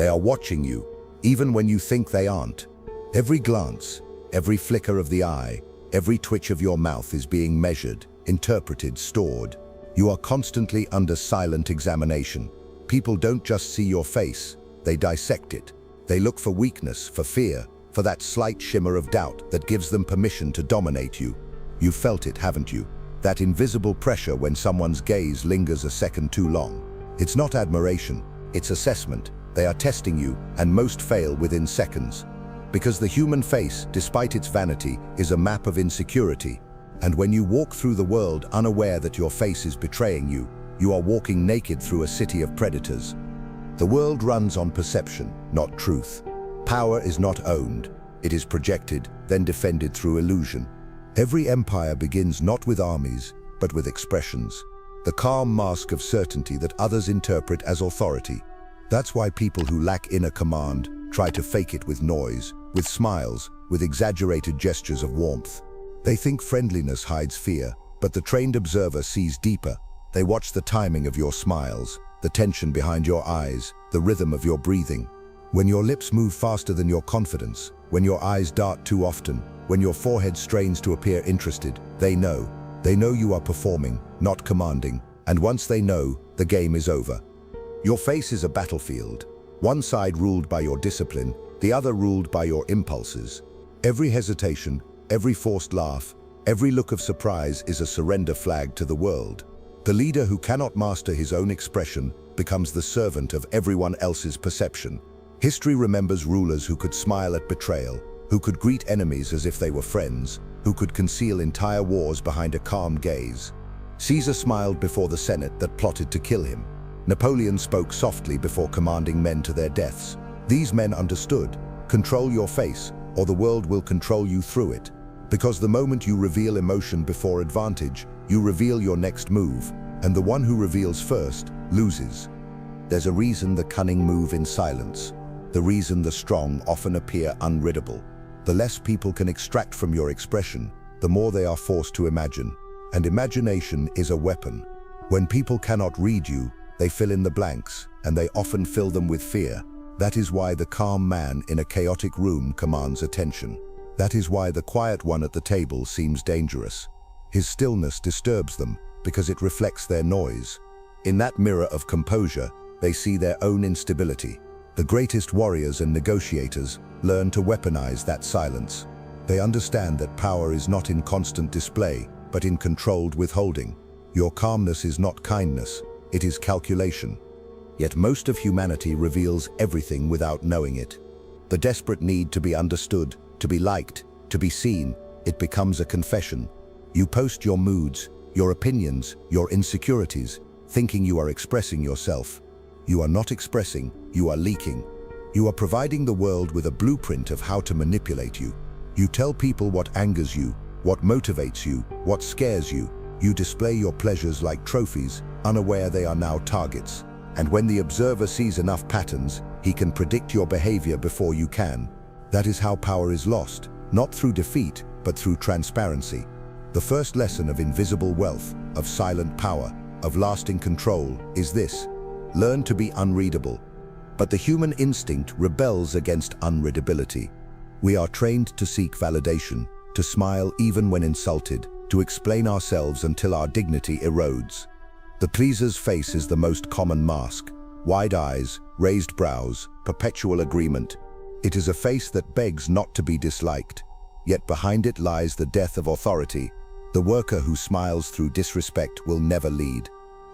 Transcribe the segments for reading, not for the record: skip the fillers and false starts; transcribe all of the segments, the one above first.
They are watching you, even when you think they aren't. Every glance, every flicker of the eye, every twitch of your mouth is being measured, interpreted, stored. You are constantly under silent examination. People don't just see your face, they dissect it. They look for weakness, for fear, for that slight shimmer of doubt that gives them permission to dominate you. You've felt it, haven't you? That invisible pressure when someone's gaze lingers a second too long. It's not admiration, it's assessment. They are testing you, and most fail within seconds. Because the human face, despite its vanity, is a map of insecurity. And when you walk through the world unaware that your face is betraying you, you are walking naked through a city of predators. The world runs on perception, not truth. Power is not owned. It is projected, then defended through illusion. Every empire begins not with armies, but with expressions. The calm mask of certainty that others interpret as authority. That's why people who lack inner command try to fake it with noise, with smiles, with exaggerated gestures of warmth. They think friendliness hides fear, but the trained observer sees deeper. They watch the timing of your smiles, the tension behind your eyes, the rhythm of your breathing. When your lips move faster than your confidence, when your eyes dart too often, when your forehead strains to appear interested, they know. They know you are performing, not commanding, and once they know, the game is over. Your face is a battlefield. One side ruled by your discipline, the other ruled by your impulses. Every hesitation, every forced laugh, every look of surprise is a surrender flag to the world. The leader who cannot master his own expression becomes the servant of everyone else's perception. History remembers rulers who could smile at betrayal, who could greet enemies as if they were friends, who could conceal entire wars behind a calm gaze. Caesar smiled before the Senate that plotted to kill him. Napoleon spoke softly before commanding men to their deaths. These men understood, control your face, or the world will control you through it. Because the moment you reveal emotion before advantage, you reveal your next move, and the one who reveals first loses. There's a reason the cunning move in silence. The reason the strong often appear unriddable. The less people can extract from your expression, the more they are forced to imagine. And imagination is a weapon. When people cannot read you, they fill in the blanks, and they often fill them with fear. That is why the calm man in a chaotic room commands attention. That is why the quiet one at the table seems dangerous. His stillness disturbs them because it reflects their noise. In that mirror of composure, they see their own instability. The greatest warriors and negotiators learn to weaponize that silence. They understand that power is not in constant display, but in controlled withholding. Your calmness is not kindness, it is calculation. Yet most of humanity reveals everything without knowing it. The desperate need to be understood, to be liked, to be seen, it becomes a confession. You post your moods, your opinions, your insecurities, thinking you are expressing yourself. You are not expressing, you are leaking. You are providing the world with a blueprint of how to manipulate you. You tell people what angers you, what motivates you, what scares you. You display your pleasures like trophies, unaware they are now targets. And when the observer sees enough patterns, he can predict your behavior before you can. That is how power is lost, not through defeat, but through transparency. The first lesson of invisible wealth, of silent power, of lasting control is this: learn to be unreadable. But the human instinct rebels against unreadability. We are trained to seek validation, to smile even when insulted, to explain ourselves until our dignity erodes. The pleaser's face is the most common mask. Wide eyes, raised brows, perpetual agreement. It is a face that begs not to be disliked. Yet behind it lies the death of authority. The worker who smiles through disrespect will never lead.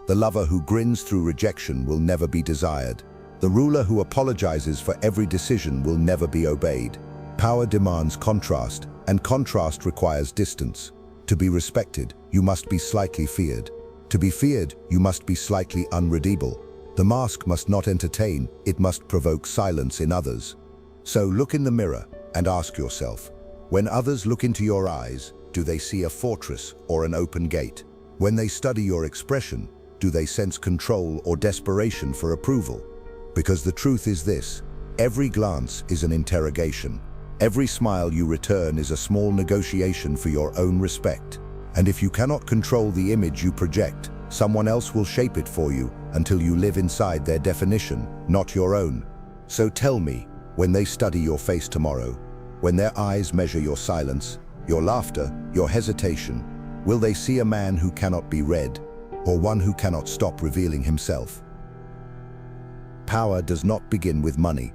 The lover who grins through rejection will never be desired. The ruler who apologizes for every decision will never be obeyed. Power demands contrast, and contrast requires distance. To be respected, you must be slightly feared. To be feared, you must be slightly unredeemable. The mask must not entertain, it must provoke silence in others. So look in the mirror and ask yourself, when others look into your eyes, do they see a fortress or an open gate? When they study your expression, do they sense control or desperation for approval? Because the truth is this: every glance is an interrogation. Every smile you return is a small negotiation for your own respect. And if you cannot control the image you project, someone else will shape it for you until you live inside their definition, not your own. So tell me, when they study your face tomorrow, when their eyes measure your silence, your laughter, your hesitation, will they see a man who cannot be read, or one who cannot stop revealing himself? Power does not begin with money.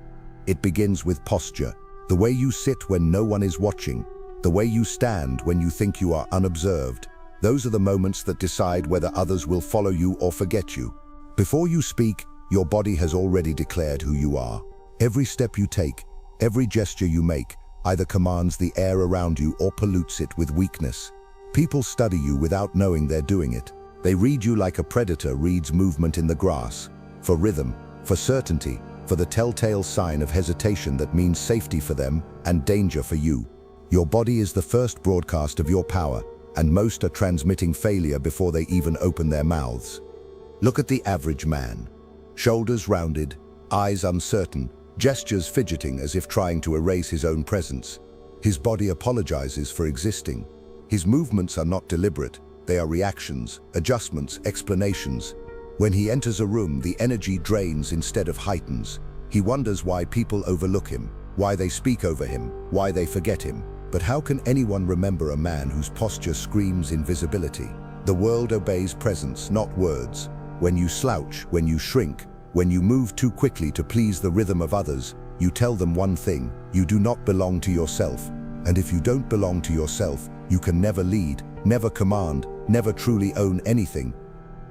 It begins with posture. The way you sit when no one is watching, the way you stand when you think you are unobserved. Those are the moments that decide whether others will follow you or forget you. Before you speak, your body has already declared who you are. Every step you take, every gesture you make, either commands the air around you or pollutes it with weakness. People study you without knowing they're doing it. They read you like a predator reads movement in the grass, for rhythm, for certainty, for the telltale sign of hesitation that means safety for them and danger for you. Your body is the first broadcast of your power, and most are transmitting failure before they even open their mouths. Look at the average man. Shoulders rounded, eyes uncertain, gestures fidgeting as if trying to erase his own presence. His body apologizes for existing. His movements are not deliberate, they are reactions, adjustments, explanations. When he enters a room, the energy drains instead of heightens. He wonders why people overlook him, why they speak over him, why they forget him. But how can anyone remember a man whose posture screams invisibility? The world obeys presence, not words. When you slouch, when you shrink, when you move too quickly to please the rhythm of others, you tell them one thing: you do not belong to yourself. And if you don't belong to yourself, you can never lead, never command, never truly own anything.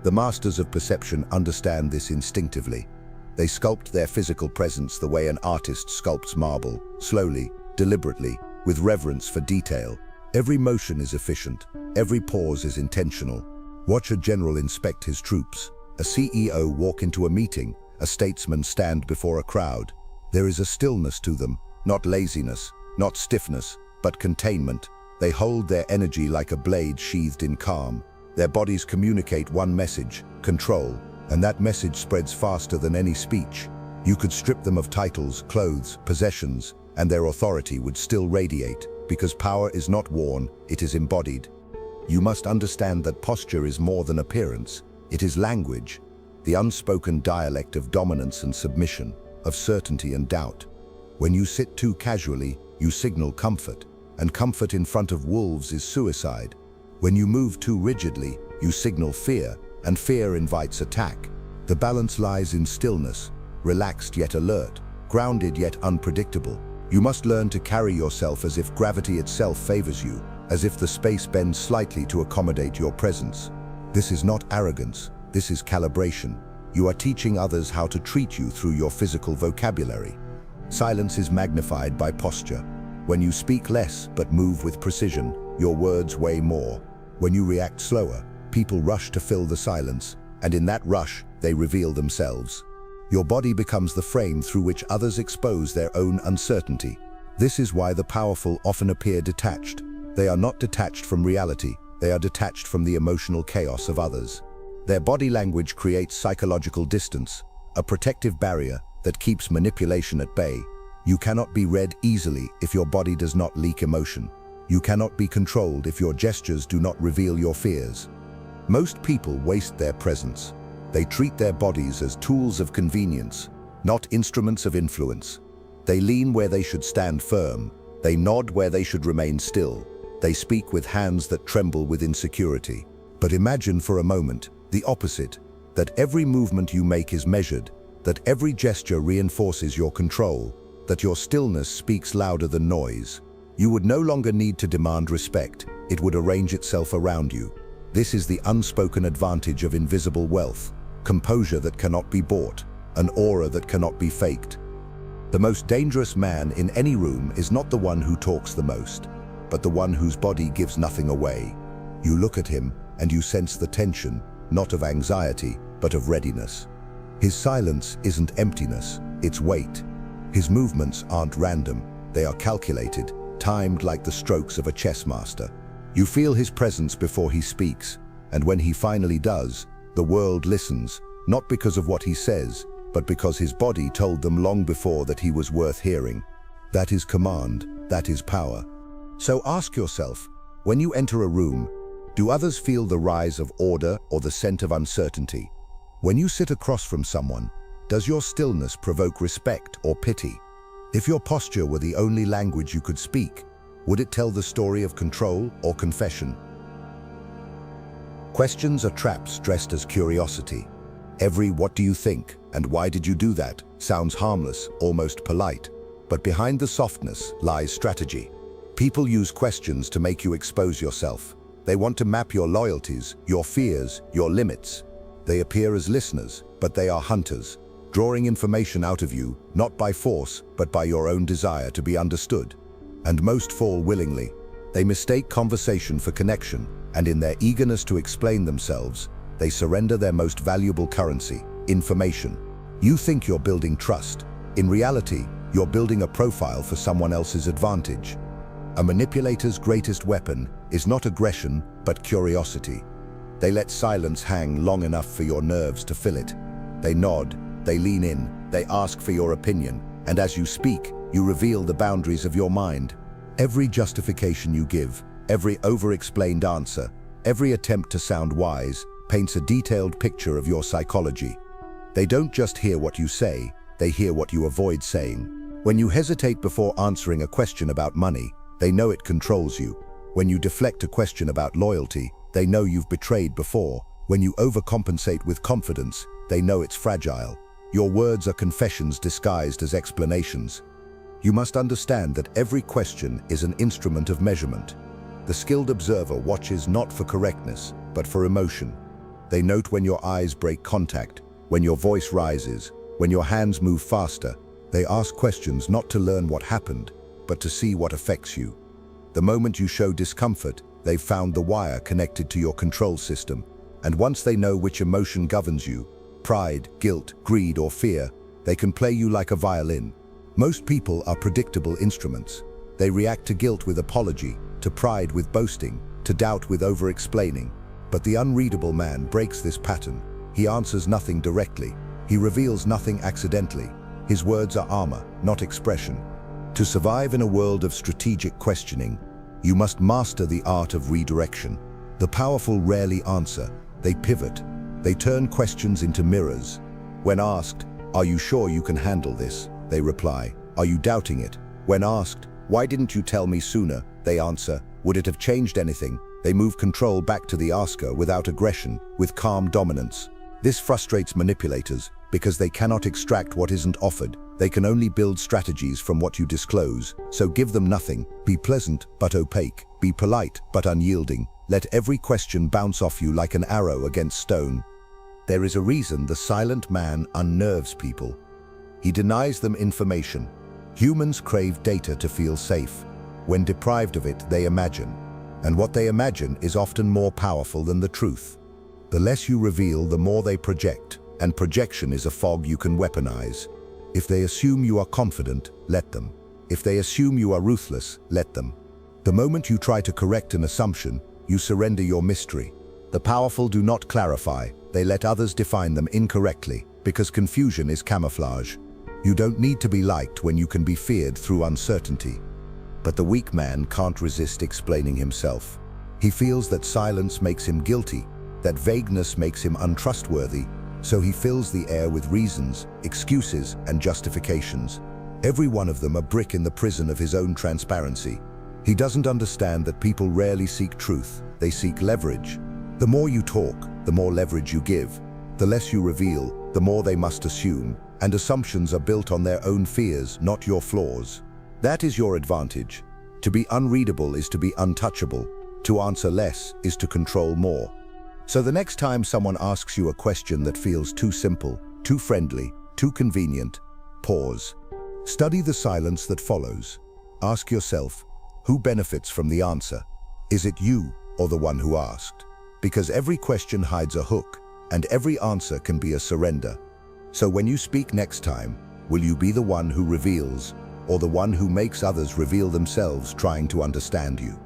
The masters of perception understand this instinctively. They sculpt their physical presence the way an artist sculpts marble, slowly, deliberately, with reverence for detail. Every motion is efficient, every pause is intentional. Watch a general inspect his troops, a CEO walk into a meeting, a statesman stand before a crowd. There is a stillness to them, not laziness, not stiffness, but containment. They hold their energy like a blade sheathed in calm. Their bodies communicate one message: control, and that message spreads faster than any speech. You could strip them of titles, clothes, possessions, and their authority would still radiate, because power is not worn, it is embodied. You must understand that posture is more than appearance. It is language, the unspoken dialect of dominance and submission, of certainty and doubt. When you sit too casually, you signal comfort, and comfort in front of wolves is suicide. When you move too rigidly, you signal fear, and fear invites attack. The balance lies in stillness, relaxed yet alert, grounded yet unpredictable. You must learn to carry yourself as if gravity itself favors you, as if the space bends slightly to accommodate your presence. This is not arrogance, this is calibration. You are teaching others how to treat you through your physical vocabulary. Silence is magnified by posture. When you speak less but move with precision, your words weigh more. When you react slower, people rush to fill the silence, and in that rush, they reveal themselves. Your body becomes the frame through which others expose their own uncertainty. This is why the powerful often appear detached. They are not detached from reality, they are detached from the emotional chaos of others. Their body language creates psychological distance, a protective barrier that keeps manipulation at bay. You cannot be read easily if your body does not leak emotion. You cannot be controlled if your gestures do not reveal your fears. Most people waste their presence. They treat their bodies as tools of convenience, not instruments of influence. They lean where they should stand firm. They nod where they should remain still. They speak with hands that tremble with insecurity. But imagine for a moment the opposite, that every movement you make is measured, that every gesture reinforces your control, that your stillness speaks louder than noise. You would no longer need to demand respect, it would arrange itself around you. This is the unspoken advantage of invisible wealth, composure that cannot be bought, an aura that cannot be faked. The most dangerous man in any room is not the one who talks the most, but the one whose body gives nothing away. You look at him and you sense the tension, not of anxiety, but of readiness. His silence isn't emptiness, it's weight. His movements aren't random, they are calculated, timed like the strokes of a chess master. You feel his presence before he speaks, and when he finally does, the world listens, not because of what he says, but because his body told them long before that he was worth hearing. That is command, that is power. So ask yourself, when you enter a room, do others feel the rise of order or the scent of uncertainty? When you sit across from someone, Does your stillness provoke respect or pity? If your posture were the only language you could speak, would it tell the story of control or confession? Questions are traps dressed as curiosity. Every "what do you think" and "why did you do that" sounds harmless, almost polite. But behind the softness lies strategy. People use questions to make you expose yourself. They want to map your loyalties, your fears, your limits. They appear as listeners, but they are hunters, drawing information out of you, not by force, but by your own desire to be understood. And most fall willingly. They mistake conversation for connection, and in their eagerness to explain themselves, they surrender their most valuable currency, information. You think you're building trust. In reality, you're building a profile for someone else's advantage. A manipulator's greatest weapon is not aggression, but curiosity. They let silence hang long enough for your nerves to fill it. They nod, they lean in, they ask for your opinion, and as you speak, you reveal the boundaries of your mind. Every justification you give, every over-explained answer, every attempt to sound wise, paints a detailed picture of your psychology. They don't just hear what you say, they hear what you avoid saying. When you hesitate before answering a question about money, they know it controls you. When you deflect a question about loyalty, they know you've betrayed before. When you overcompensate with confidence, they know it's fragile. Your words are confessions disguised as explanations. You must understand that every question is an instrument of measurement. The skilled observer watches not for correctness, but for emotion. They note when your eyes break contact, when your voice rises, when your hands move faster. They ask questions not to learn what happened, but to see what affects you. The moment you show discomfort, they've found the wire connected to your control system. And once they know which emotion governs you, pride, guilt, greed, or fear, they can play you like a violin. Most people are predictable instruments. They react to guilt with apology, to pride with boasting, to doubt with over-explaining. But the unreadable man breaks this pattern. He answers nothing directly. He reveals nothing accidentally. His words are armor, not expression. To survive in a world of strategic questioning, you must master the art of redirection. The powerful rarely answer. They pivot. They turn questions into mirrors. When asked, "Are you sure you can handle this?" they reply, "Are you doubting it?" When asked, "Why didn't you tell me sooner?" they answer, "Would it have changed anything?" They move control back to the asker without aggression, with calm dominance. This frustrates manipulators because they cannot extract what isn't offered. They can only build strategies from what you disclose, so give them nothing. Be pleasant but opaque. Be polite but unyielding. Let every question bounce off you like an arrow against stone. There is a reason the silent man unnerves people. He denies them information. Humans crave data to feel safe. When deprived of it, they imagine. And what they imagine is often more powerful than the truth. The less you reveal, the more they project, and projection is a fog you can weaponize. If they assume you are confident, let them. If they assume you are ruthless, let them. The moment you try to correct an assumption, you surrender your mystery. The powerful do not clarify, they let others define them incorrectly, because confusion is camouflage. You don't need to be liked when you can be feared through uncertainty. But the weak man can't resist explaining himself. He feels that silence makes him guilty, that vagueness makes him untrustworthy, so he fills the air with reasons, excuses, and justifications. Every one of them a brick in the prison of his own transparency. He doesn't understand that people rarely seek truth, they seek leverage. The more you talk, the more leverage you give. The less you reveal, the more they must assume, and assumptions are built on their own fears, not your flaws. That is your advantage. To be unreadable is to be untouchable. To answer less is to control more. So the next time someone asks you a question that feels too simple, too friendly, too convenient, pause. Study the silence that follows. Ask yourself, who benefits from the answer? Is it you or the one who asked? Because every question hides a hook, and every answer can be a surrender. So when you speak next time, will you be the one who reveals, or the one who makes others reveal themselves trying to understand you?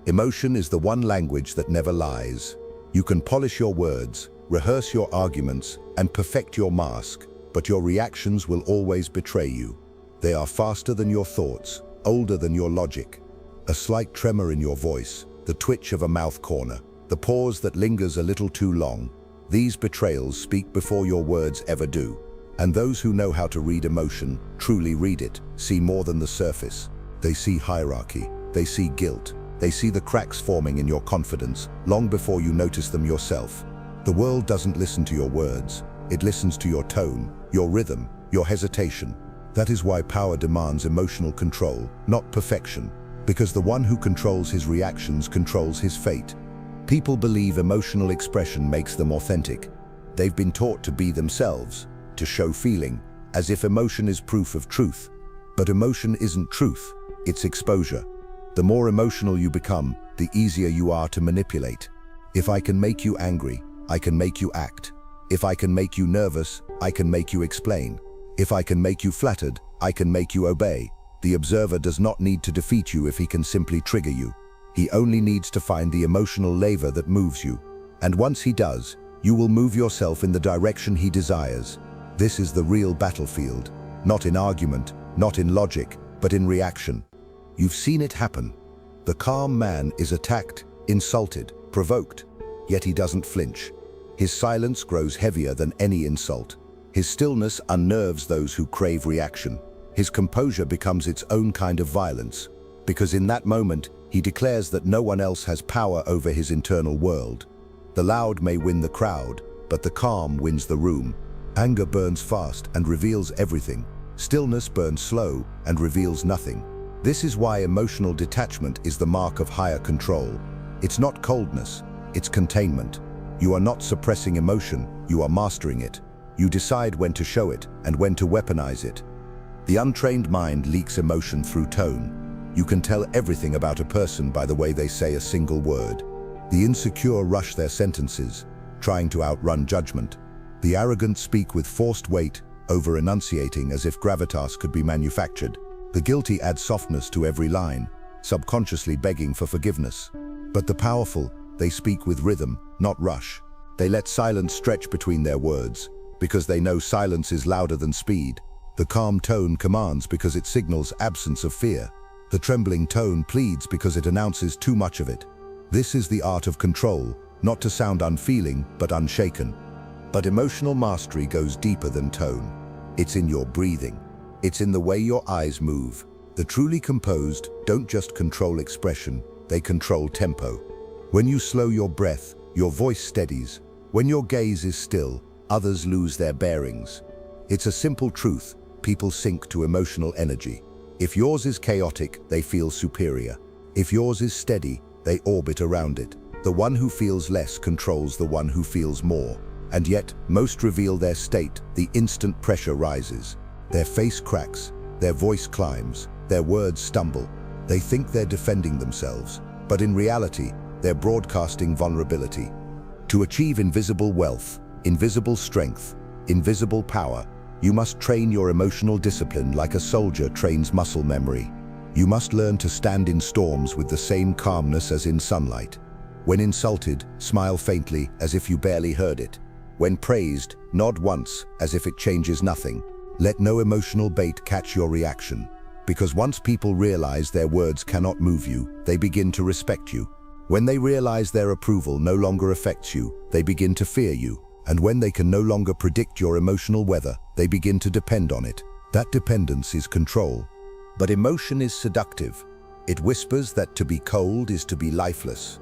Emotion is the one language that never lies. You can polish your words, rehearse your arguments, and perfect your mask, but your reactions will always betray you. They are faster than your thoughts, older than your logic. A slight tremor in your voice, the twitch of a mouth corner, the pause that lingers a little too long. These betrayals speak before your words ever do. And those who know how to read emotion, truly read it, see more than the surface. They see hierarchy, they see guilt, they see the cracks forming in your confidence, long before you notice them yourself. The world doesn't listen to your words, it listens to your tone, your rhythm, your hesitation. That is why power demands emotional control, not perfection, because the one who controls his reactions controls his fate. People believe emotional expression makes them authentic. They've been taught to be themselves, to show feeling, as if emotion is proof of truth. But emotion isn't truth, it's exposure. The more emotional you become, the easier you are to manipulate. If I can make you angry, I can make you act. If I can make you nervous, I can make you explain. If I can make you flattered, I can make you obey. The observer does not need to defeat you if he can simply trigger you. He only needs to find the emotional lever that moves you. And once he does, you will move yourself in the direction he desires. This is the real battlefield, not in argument, not in logic, but in reaction. You've seen it happen. The calm man is attacked, insulted, provoked, yet he doesn't flinch. His silence grows heavier than any insult. His stillness unnerves those who crave reaction. His composure becomes its own kind of violence, because in that moment, he declares that no one else has power over his internal world. The loud may win the crowd, but the calm wins the room. Anger burns fast and reveals everything. Stillness burns slow and reveals nothing. This is why emotional detachment is the mark of higher control. It's not coldness, it's containment. You are not suppressing emotion, you are mastering it. You decide when to show it and when to weaponize it. The untrained mind leaks emotion through tone. You can tell everything about a person by the way they say a single word. The insecure rush their sentences, trying to outrun judgment. The arrogant speak with forced weight, over-enunciating as if gravitas could be manufactured. The guilty add softness to every line, subconsciously begging for forgiveness. But the powerful, they speak with rhythm, not rush. They let silence stretch between their words, because they know silence is louder than speed. The calm tone commands because it signals absence of fear. The trembling tone pleads because it announces too much of it. This is the art of control, not to sound unfeeling, but unshaken. But emotional mastery goes deeper than tone. It's in your breathing. It's in the way your eyes move. The truly composed don't just control expression, they control tempo. When you slow your breath, your voice steadies. When your gaze is still, others lose their bearings. It's a simple truth, people sink to emotional energy. If yours is chaotic, they feel superior. If yours is steady, they orbit around it. The one who feels less controls the one who feels more. And yet, most reveal their state the instant pressure rises. Their face cracks, their voice climbs, their words stumble. They think they're defending themselves, but in reality, they're broadcasting vulnerability. To achieve invisible wealth, invisible strength, invisible power, you must train your emotional discipline like a soldier trains muscle memory. You must learn to stand in storms with the same calmness as in sunlight. When insulted, smile faintly as if you barely heard it. When praised, nod once as if it changes nothing. Let no emotional bait catch your reaction. Because once people realize their words cannot move you, they begin to respect you. When they realize their approval no longer affects you, they begin to fear you. And when they can no longer predict your emotional weather, they begin to depend on it. That dependence is control. But emotion is seductive. It whispers that to be cold is to be lifeless.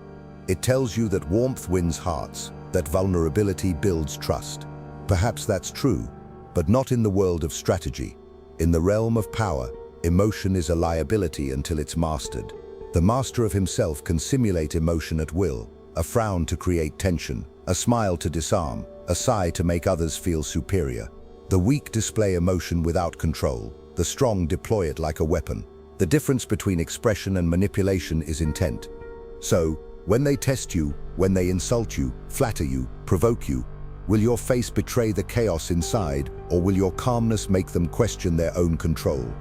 It tells you that warmth wins hearts, that vulnerability builds trust. Perhaps that's true, but not in the world of strategy. In the realm of power, emotion is a liability until it's mastered. The master of himself can simulate emotion at will, a frown to create tension, a smile to disarm, a sigh to make others feel superior. The weak display emotion without control. The strong deploy it like a weapon. The difference between expression and manipulation is intent. So, when they test you, when they insult you, flatter you, provoke you, will your face betray the chaos inside, or will your calmness make them question their own control?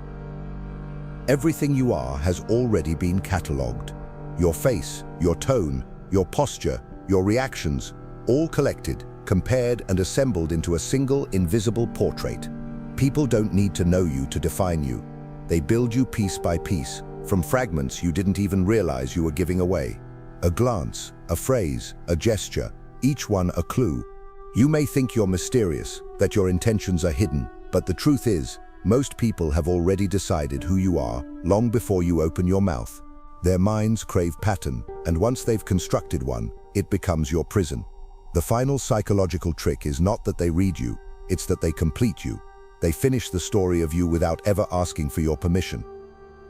Everything you are has already been catalogued. Your face, your tone, your posture, your reactions, all collected, compared and assembled into a single invisible portrait. People don't need to know you to define you. They build you piece by piece, from fragments you didn't even realize you were giving away. A glance, a phrase, a gesture, each one a clue. You may think you're mysterious, that your intentions are hidden, but the truth is, most people have already decided who you are long before you open your mouth. Their minds crave pattern, and once they've constructed one, it becomes your prison. The final psychological trick is not that they read you, it's that they complete you. They finish the story of you without ever asking for your permission.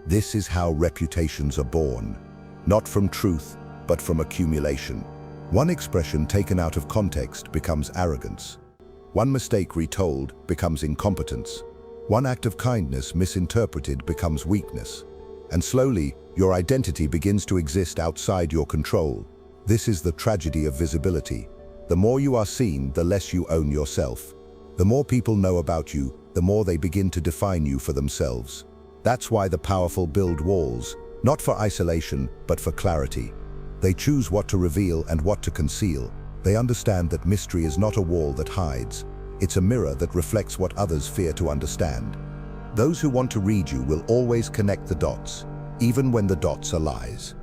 This is how reputations are born, not from truth, but from accumulation. One expression taken out of context becomes arrogance. One mistake retold becomes incompetence. One act of kindness misinterpreted becomes weakness. And slowly, your identity begins to exist outside your control. This is the tragedy of visibility. The more you are seen, the less you own yourself. The more people know about you, the more they begin to define you for themselves. That's why the powerful build walls, not for isolation, but for clarity. They choose what to reveal and what to conceal. They understand that mystery is not a wall that hides. It's a mirror that reflects what others fear to understand. Those who want to read you will always connect the dots, even when the dots are lies.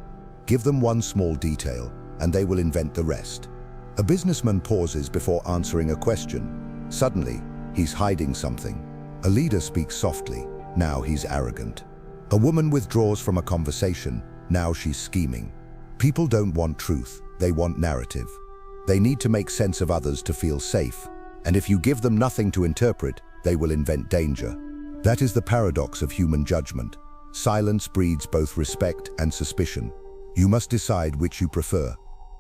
Give them one small detail, and they will invent the rest. A businessman pauses before answering a question. Suddenly, he's hiding something. A leader speaks softly. Now he's arrogant. A woman withdraws from a conversation. Now she's scheming. People don't want truth, they want narrative. They need to make sense of others to feel safe. And if you give them nothing to interpret, they will invent danger. That is the paradox of human judgment. Silence breeds both respect and suspicion. You must decide which you prefer.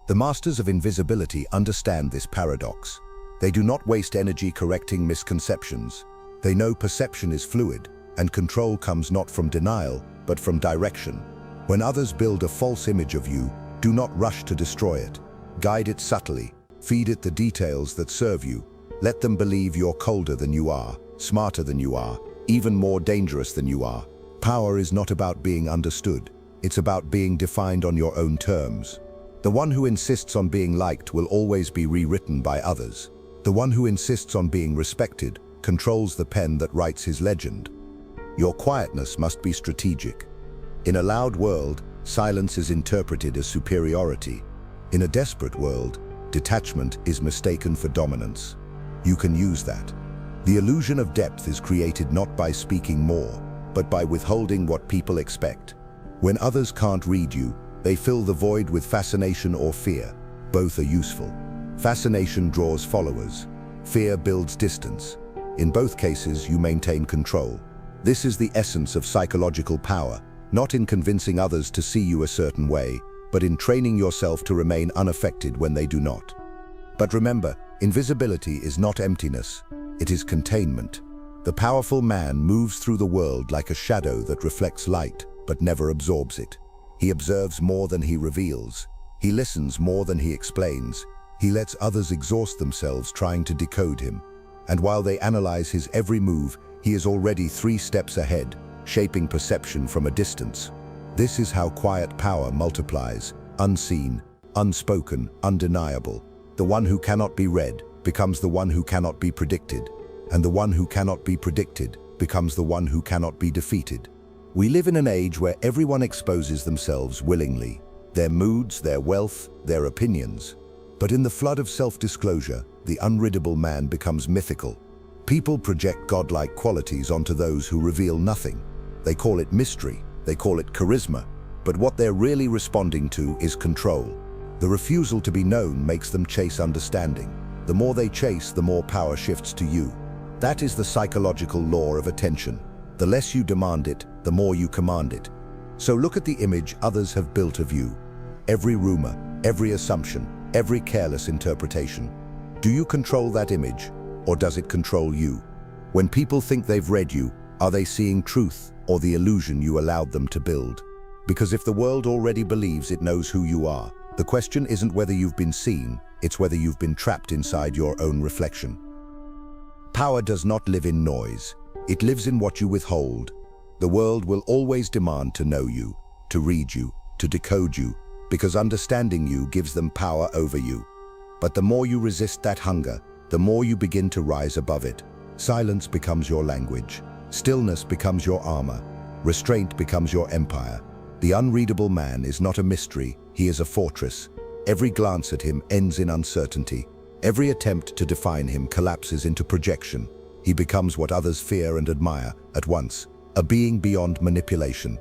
The masters of invisibility understand this paradox. They do not waste energy correcting misconceptions. They know perception is fluid, and control comes not from denial, but from direction. When others build a false image of you, do not rush to destroy it. Guide it subtly. Feed it the details that serve you. Let them believe you're colder than you are, smarter than you are, even more dangerous than you are. Power is not about being understood. It's about being defined on your own terms. The one who insists on being liked will always be rewritten by others. The one who insists on being respected controls the pen that writes his legend. Your quietness must be strategic. In a loud world, silence is interpreted as superiority. In a desperate world, detachment is mistaken for dominance. You can use that. The illusion of depth is created not by speaking more, but by withholding what people expect. When others can't read you, they fill the void with fascination or fear. Both are useful. Fascination draws followers. Fear builds distance. In both cases, you maintain control. This is the essence of psychological power, not in convincing others to see you a certain way, but in training yourself to remain unaffected when they do not. But remember, invisibility is not emptiness, it is containment. The powerful man moves through the world like a shadow that reflects light, but never absorbs it. He observes more than he reveals. He listens more than he explains. He lets others exhaust themselves trying to decode him. And while they analyze his every move, he is already 3 steps ahead, shaping perception from a distance. This is how quiet power multiplies, unseen, unspoken, undeniable. The one who cannot be read becomes the one who cannot be predicted, and the one who cannot be predicted becomes the one who cannot be defeated. We live in an age where everyone exposes themselves willingly, their moods, their wealth, their opinions. But in the flood of self-disclosure, the unreadable man becomes mythical. People project godlike qualities onto those who reveal nothing. They call it mystery, they call it charisma, but what they're really responding to is control. The refusal to be known makes them chase understanding. The more they chase, the more power shifts to you. That is the psychological law of attention. The less you demand it, the more you command it. So look at the image others have built of you. Every rumor, every assumption, every careless interpretation. Do you control that image, or does it control you? When people think they've read you, are they seeing truth or the illusion you allowed them to build? Because if the world already believes it knows who you are, the question isn't whether you've been seen, it's whether you've been trapped inside your own reflection. Power does not live in noise. It lives in what you withhold. The world will always demand to know you, to read you, to decode you, because understanding you gives them power over you. But the more you resist that hunger, the more you begin to rise above it. Silence becomes your language. Stillness becomes your armor. Restraint becomes your empire. The unreadable man is not a mystery, he is a fortress. Every glance at him ends in uncertainty. Every attempt to define him collapses into projection. He becomes what others fear and admire at once, a being beyond manipulation.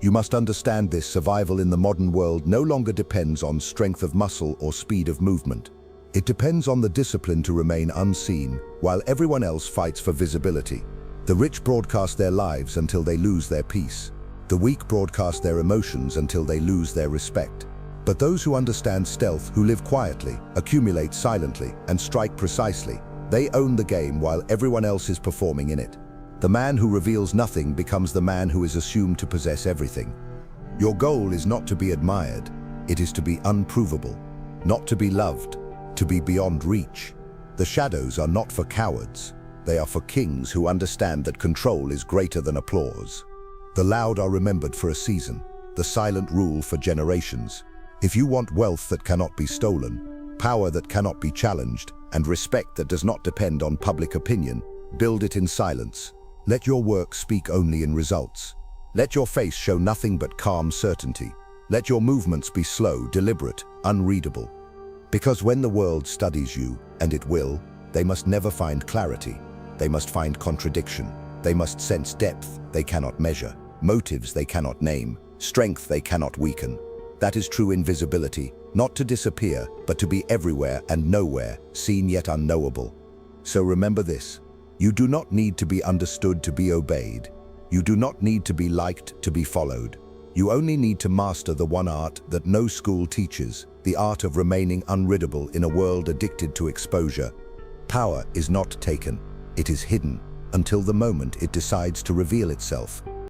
You must understand this: survival in the modern world no longer depends on strength of muscle or speed of movement. It depends on the discipline to remain unseen, while everyone else fights for visibility. The rich broadcast their lives until they lose their peace. The weak broadcast their emotions until they lose their respect. But those who understand stealth, who live quietly, accumulate silently, and strike precisely, they own the game while everyone else is performing in it. The man who reveals nothing becomes the man who is assumed to possess everything. Your goal is not to be admired, it is to be unprovable, not to be loved, to be beyond reach. The shadows are not for cowards, they are for kings who understand that control is greater than applause. The loud are remembered for a season, the silent rule for generations. If you want wealth that cannot be stolen, power that cannot be challenged, and respect that does not depend on public opinion, build it in silence. Let your work speak only in results. Let your face show nothing but calm certainty. Let your movements be slow, deliberate, unreadable. Because when the world studies you, and it will, they must never find clarity. They must find contradiction. They must sense depth they cannot measure, motives they cannot name, strength they cannot weaken. That is true invisibility, not to disappear, but to be everywhere and nowhere, seen yet unknowable. So remember this: you do not need to be understood to be obeyed. You do not need to be liked to be followed. You only need to master the one art that no school teaches, the art of remaining unreadable in a world addicted to exposure. Power is not taken, it is hidden, until the moment it decides to reveal itself.